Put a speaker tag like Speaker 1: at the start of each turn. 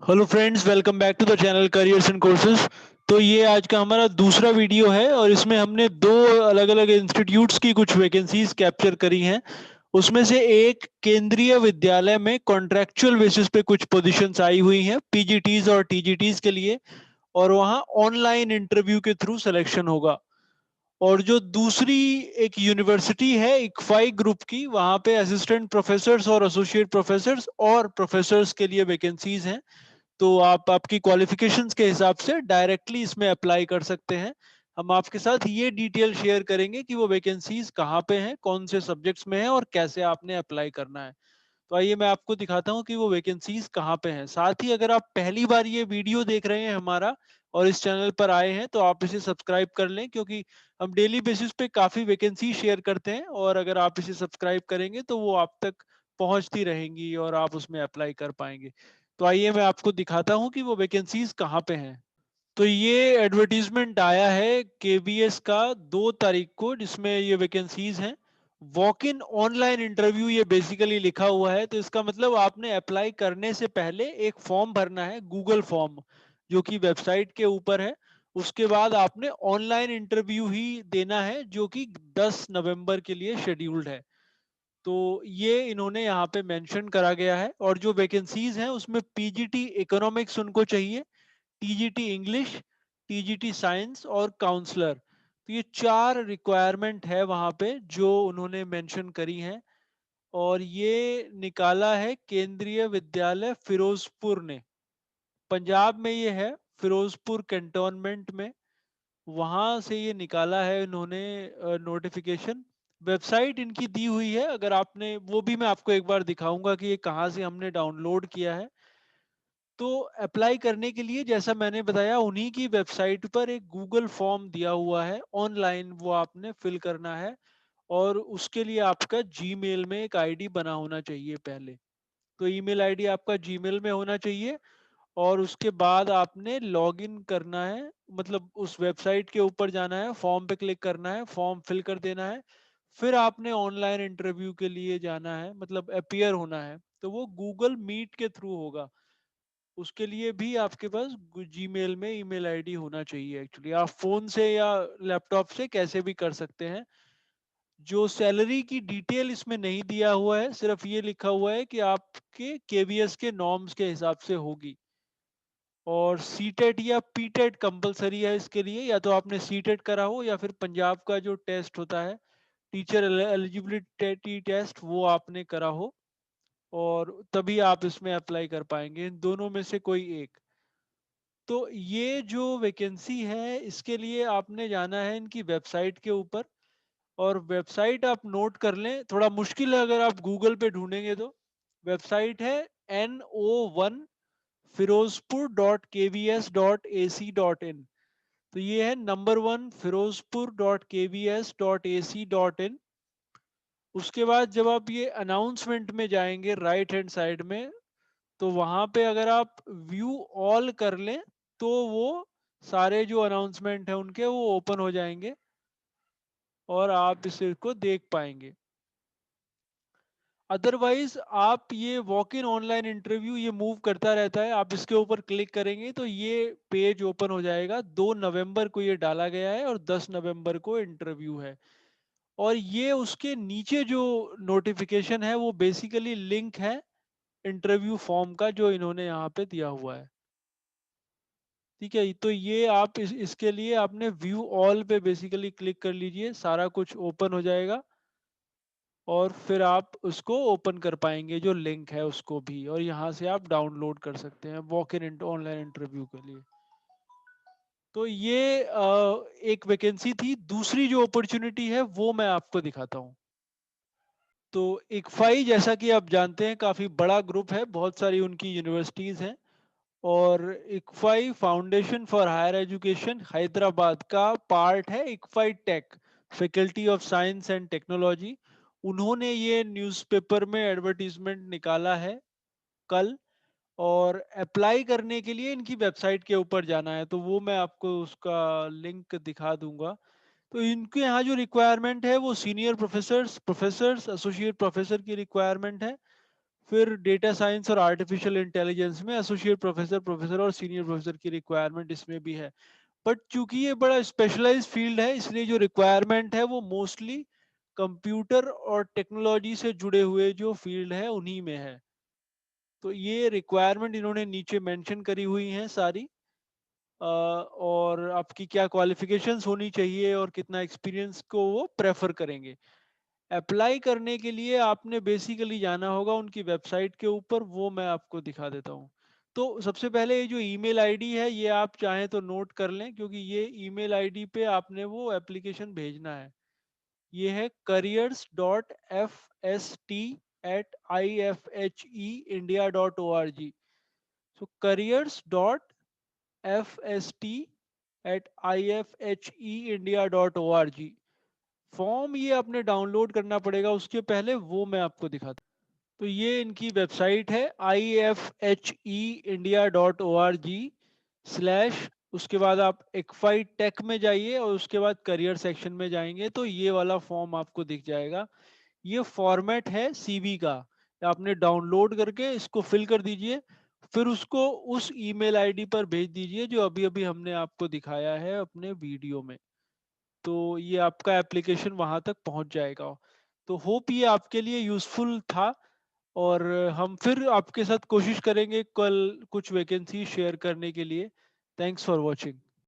Speaker 1: Hello friends, welcome back to the channel careers and courses. तो ये आज का हमारा दूसरा वीडियो है और इसमें हमने दो अलग अलग इंस्टीट्यूट्स की कुछ वैकेंसीज कैप्चर करी हैं। उसमें से एक केंद्रीय विद्यालय में कॉन्ट्रैक्चुअल बेसिस पे कुछ पोजीशंस आई हुई हैं पीजीटीज और टीजीटीज के लिए, और वहाँ ऑनलाइन इंटरव्यू के थ्रू सिलेक्शन होगा। और जो दूसरी एक यूनिवर्सिटी है इक्फाई ग्रुप की, वहाँ पे असिस्टेंट प्रोफेसर्स और एसोसिएट प्रोफेसर्स और प्रोफेसर्स के लिए वैकेंसीज हैं। तो आप आपकी क्वालिफिकेशंस के हिसाब से डायरेक्टली इसमें अप्लाई कर सकते हैं। हम आपके साथ ये डिटेल शेयर करेंगे कि वो वैकेंसीज कहाँ पे हैं, कौन से सब्जेक्ट्स में हैं और कैसे आपने अप्लाई करना है। तो आइए मैं आपको दिखाता हूँ कि वो वैकेंसीज कहाँ पे हैं। साथ ही अगर आप पहली बार ये वीडियो देख रहे हैं हमारा और इस चैनल पर आए हैं तो आप इसे सब्सक्राइब कर लें, क्योंकि हम डेली बेसिस पे काफ़ी वैकेंसी शेयर करते हैं और अगर आप इसे सब्सक्राइब करेंगे तो वो आप तक पहुंचती रहेंगी और आप उसमें अप्लाई कर पाएंगे। तो आइए मैं आपको दिखाता हूँ कि वो वैकेंसीज कहाँ पे हैं। तो ये एडवर्टीजमेंट आया है केवीएस का 2 तारीख को, जिसमें ये वैकेंसीज हैं। वॉक इन ऑनलाइन इंटरव्यू ये बेसिकली लिखा हुआ है, तो इसका मतलब आपने अप्लाई करने से पहले एक फॉर्म भरना है, गूगल फॉर्म, जो कि वेबसाइट के ऊपर है। उसके बाद आपने ऑनलाइन इंटरव्यू ही देना है, जो कि 10 नवंबर के लिए शेड्यूल्ड है। तो ये इन्होंने यहाँ पे मेंशन करा गया है। और जो वैकेंसीज हैं उसमें पीजीटी इकोनॉमिक्स उनको चाहिए, टीजीटी इंग्लिश, टीजीटी साइंस और काउंसलर। तो ये 4 रिक्वायरमेंट है वहाँ पे जो उन्होंने मेंशन करी हैं। और ये निकाला है केंद्रीय विद्यालय फिरोजपुर ने, पंजाब में ये है, फिरोजपुर कैंटोनमेंट में। वहां से ये निकाला है इन्होंने नोटिफिकेशन। वेबसाइट इनकी दी हुई है, अगर आपने वो भी मैं आपको एक बार दिखाऊंगा कि ये कहाँ से हमने डाउनलोड किया है। तो अप्लाई करने के लिए जैसा मैंने बताया, उन्हीं की वेबसाइट पर एक गूगल फॉर्म दिया हुआ है ऑनलाइन, वो आपने फिल करना है। और उसके लिए आपका जीमेल में एक आईडी बना होना चाहिए पहले। तो ईमेल आईडी आपका जीमेल में होना चाहिए। और उसके बाद आपने लॉगिन करना है, मतलब उस वेबसाइट के ऊपर जाना है, फॉर्म पे क्लिक करना है, फॉर्म फिल कर देना है। फिर आपने ऑनलाइन इंटरव्यू के लिए जाना है, मतलब अपियर होना है। तो वो गूगल मीट के थ्रू होगा। उसके लिए भी आपके पास जीमेल में ईमेल आईडी होना चाहिए। एक्चुअली आप फोन से या लैपटॉप से कैसे भी कर सकते हैं। जो सैलरी की डिटेल इसमें नहीं दिया हुआ है, सिर्फ ये लिखा हुआ है कि आपके केवीएस के नॉर्म्स के हिसाब से होगी। और सीटेट या पीटेट कंपलसरी है इसके लिए, या तो आपने सीटेट करा हो या फिर पंजाब का जो टेस्ट होता है, टीचर एलिजिबिलिटी टेस्ट, वो आपने करा हो। और तभी आप इसमें अप्लाई कर पाएंगे, इन दोनों में से कोई एक। तो ये जो वैकेंसी है इसके लिए आपने जाना है इनकी वेबसाइट के ऊपर। और वेबसाइट आप नोट कर लें, थोड़ा मुश्किल है अगर आप गूगल पे ढूंढेंगे तो। वेबसाइट है NO1 firozpur.kvs.ac.in। तो ये है नंबर 1 firozpur.kvs.ac.in। उसके बाद जब आप ये अनाउंसमेंट में जाएंगे राइट हैंड साइड में, तो वहां पे अगर आप व्यू ऑल कर लें तो वो सारे जो अनाउंसमेंट है उनके वो ओपन हो जाएंगे और आप इसे को देख पाएंगे। अदरवाइज आप ये वॉक इन ऑनलाइन इंटरव्यू ये मूव करता रहता है, आप इसके ऊपर क्लिक करेंगे तो ये पेज ओपन हो जाएगा। 2 नवंबर को ये डाला गया है और 10 नवंबर को इंटरव्यू है। और ये उसके नीचे जो नोटिफिकेशन है वो बेसिकली लिंक है इंटरव्यू फॉर्म का जो इन्होंने यहाँ पे दिया हुआ है। ठीक है, तो ये आप इसके लिए आपने व्यू ऑल पे बेसिकली क्लिक कर लीजिए, सारा कुछ ओपन हो जाएगा। और फिर आप उसको ओपन कर पाएंगे जो लिंक है उसको भी, और यहाँ से आप डाउनलोड कर सकते हैं वॉक इन ऑनलाइन इंटरव्यू के लिए। तो ये एक वैकेंसी थी। दूसरी जो अपॉर्चुनिटी है वो मैं आपको दिखाता हूँ। तो इकफाई, जैसा कि आप जानते हैं, काफ़ी बड़ा ग्रुप है, बहुत सारी उनकी यूनिवर्सिटीज़ हैं। और ICFAI foundation for higher education Hyderabad का पार्ट है ICFAI tech, faculty of science and technology. उन्होंने ये न्यूज़पेपर में एडवर्टीजमेंट निकाला है कल। और अप्लाई करने के लिए इनकी वेबसाइट के ऊपर जाना है, तो वो मैं आपको उसका लिंक दिखा दूंगा। तो इनके यहाँ जो रिक्वायरमेंट है वो सीनियर प्रोफेसर्स, एसोसिएट प्रोफेसर की रिक्वायरमेंट है। फिर डेटा साइंस और आर्टिफिशियल इंटेलिजेंस में एसोसिएट प्रोफेसर, प्रोफेसर और सीनियर प्रोफेसर की रिक्वायरमेंट इसमें भी है। बट चूंकि ये बड़ा स्पेशलाइज फील्ड है, इसलिए जो रिक्वायरमेंट है वो मोस्टली कंप्यूटर और टेक्नोलॉजी से जुड़े हुए जो फील्ड है उन्हीं में है। तो ये रिक्वायरमेंट इन्होंने नीचे मेंशन करी हुई हैं सारी। और आपकी क्या क्वालिफिकेशंस होनी चाहिए और कितना एक्सपीरियंस को वो प्रेफर करेंगे। अप्लाई करने के लिए आपने बेसिकली जाना होगा उनकी वेबसाइट के ऊपर, वो मैं आपको दिखा देता हूँ। तो सबसे पहले ये जो ईमेल आईडी है ये आप चाहें तो नोट कर लें, क्योंकि ये ईमेल आईडी पे आपने वो एप्लीकेशन भेजना है। ये है careers.fst@ifhindia.org। सो careers.fst@ifhindia.org। फॉर्म ये आपने डाउनलोड करना पड़ेगा, उसके पहले वो मैं आपको दिखाता हूँ। तो ये इनकी वेबसाइट है ifheindia.org/, उसके बाद आप एक्फाई टेक में जाइए और उसके बाद करियर सेक्शन में जाएंगे तो ये वाला फॉर्म आपको दिख जाएगा। ये फॉर्मेट है सीवी का, आपने डाउनलोड करके इसको फिल कर दीजिए, फिर उसको उस ईमेल आईडी पर भेज दीजिए जो अभी अभी हमने आपको दिखाया है अपने वीडियो में। तो ये आपका एप्लीकेशन वहां तक पहुंच जाएगा। तो होप ये आपके लिए यूजफुल था, और हम फिर आपके साथ कोशिश करेंगे कल कुछ वैकेंसी शेयर करने के लिए। Thanks for watching.